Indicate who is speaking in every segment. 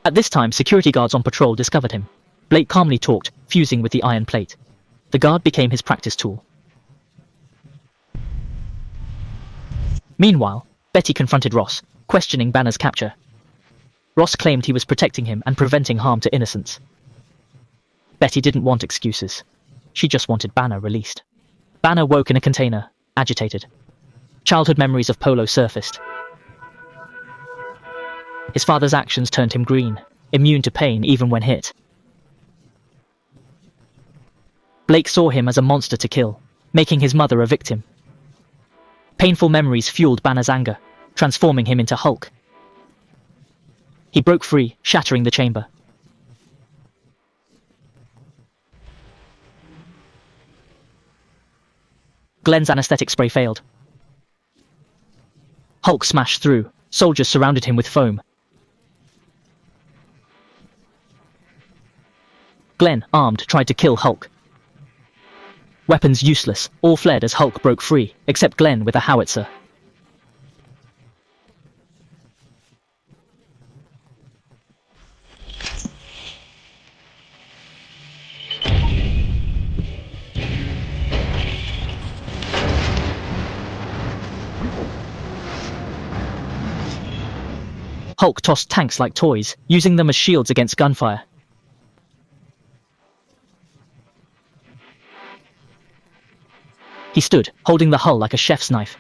Speaker 1: At this time, security guards on patrol discovered him. Blake calmly talked, fusing with the iron plate. The guard became his practice tool. Meanwhile, Betty confronted Ross, questioning Banner's capture. Ross claimed he was protecting him and preventing harm to innocents. Betty didn't want excuses. She just wanted Banner released. Banner woke in a container, agitated. Childhood memories of Polo surfaced. His father's actions turned him green, immune to pain even when hit. Blake saw him as a monster to kill, making his mother a victim. Painful memories fueled Banner's anger, transforming him into Hulk. He broke free, shattering the chamber. Glenn's anesthetic spray failed. Hulk smashed through. Soldiers surrounded him with foam. Glenn, armed, tried to kill Hulk. Weapons useless, all fled as Hulk broke free, except Glenn with a howitzer. Hulk tossed tanks like toys, using them as shields against gunfire. He stood, holding the hull like a chef's knife.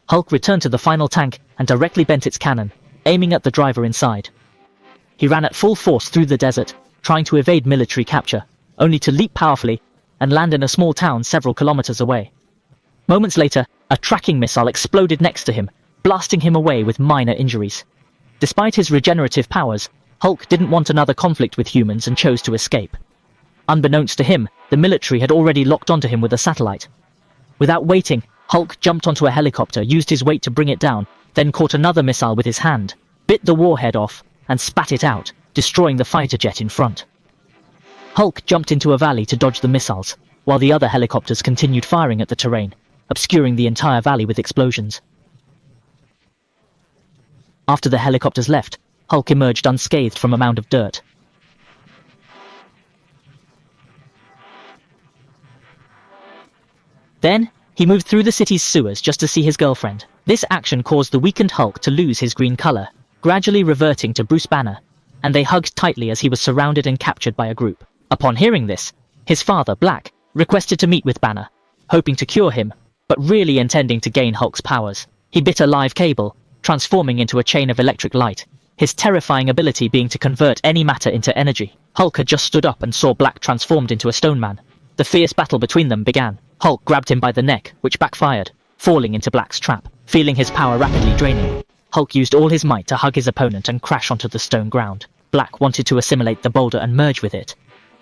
Speaker 1: Hulk returned to the final tank and directly bent its cannon, aiming at the driver inside. He ran at full force through the desert, trying to evade military capture, only to leap powerfully and land in a small town several kilometers away. Moments later, a tracking missile exploded next to him, blasting him away with minor injuries. Despite his regenerative powers, Hulk didn't want another conflict with humans and chose to escape. Unbeknownst to him, the military had already locked onto him with a satellite. Without waiting, Hulk jumped onto a helicopter, used his weight to bring it down, then caught another missile with his hand, bit the warhead off, and spat it out, destroying the fighter jet in front. Hulk jumped into a valley to dodge the missiles, while the other helicopters continued firing at the terrain, obscuring the entire valley with explosions. After the helicopters left, Hulk emerged unscathed from a mound of dirt. Then, he moved through the city's sewers just to see his girlfriend. This action caused the weakened Hulk to lose his green color, gradually reverting to Bruce Banner, and they hugged tightly as he was surrounded and captured by a group. Upon hearing this, his father, Black, requested to meet with Banner, hoping to cure him, but really intending to gain Hulk's powers. He bit a live cable, transforming into a chain of electric light, his terrifying ability being to convert any matter into energy. Hulk had just stood up and saw Black transformed into a stone man. The fierce battle between them began. Hulk grabbed him by the neck, which backfired, falling into Black's trap. Feeling his power rapidly draining, Hulk used all his might to hug his opponent and crash onto the stone ground. Black wanted to assimilate the boulder and merge with it,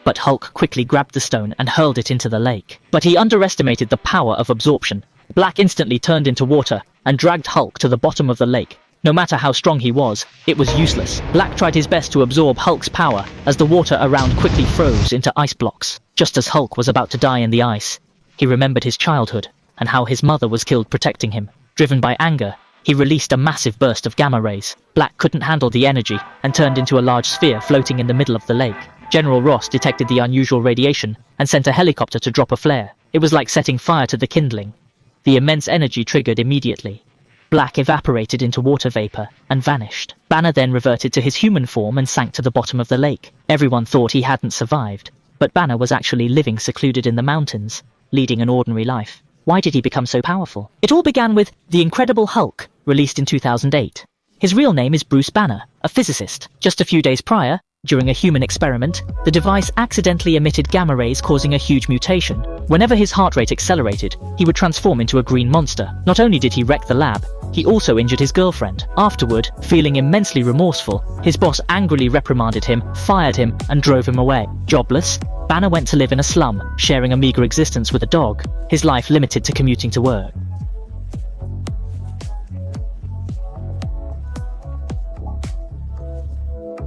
Speaker 1: but Hulk quickly grabbed the stone and hurled it into the lake. But he underestimated the power of absorption. Black instantly turned into water and dragged Hulk to the bottom of the lake. No matter how strong he was, it was useless. Black tried his best to absorb Hulk's power as the water around quickly froze into ice blocks. Just as Hulk was about to die in the ice, he remembered his childhood and how his mother was killed protecting him. Driven by anger, he released a massive burst of gamma rays. Black couldn't handle the energy and turned into a large sphere floating in the middle of the lake. General Ross detected the unusual radiation and sent a helicopter to drop a flare. It was like setting fire to the kindling. The immense energy triggered immediately. Black evaporated into water vapor and vanished. Banner then reverted to his human form and sank to the bottom of the lake. Everyone thought he hadn't survived, but Banner was actually living secluded in the mountains, leading an ordinary life. Why did he become so powerful? It all began with The Incredible Hulk, released in 2008. His real name is Bruce Banner, a physicist. Just a few days prior, during a human experiment, the device accidentally emitted gamma rays causing a huge mutation. Whenever his heart rate accelerated, he would transform into a green monster. Not only did he wreck the lab, he also injured his girlfriend. Afterward, feeling immensely remorseful, his boss angrily reprimanded him, fired him, and drove him away. Jobless, Banner went to live in a slum, sharing a meager existence with a dog, his life limited to commuting to work.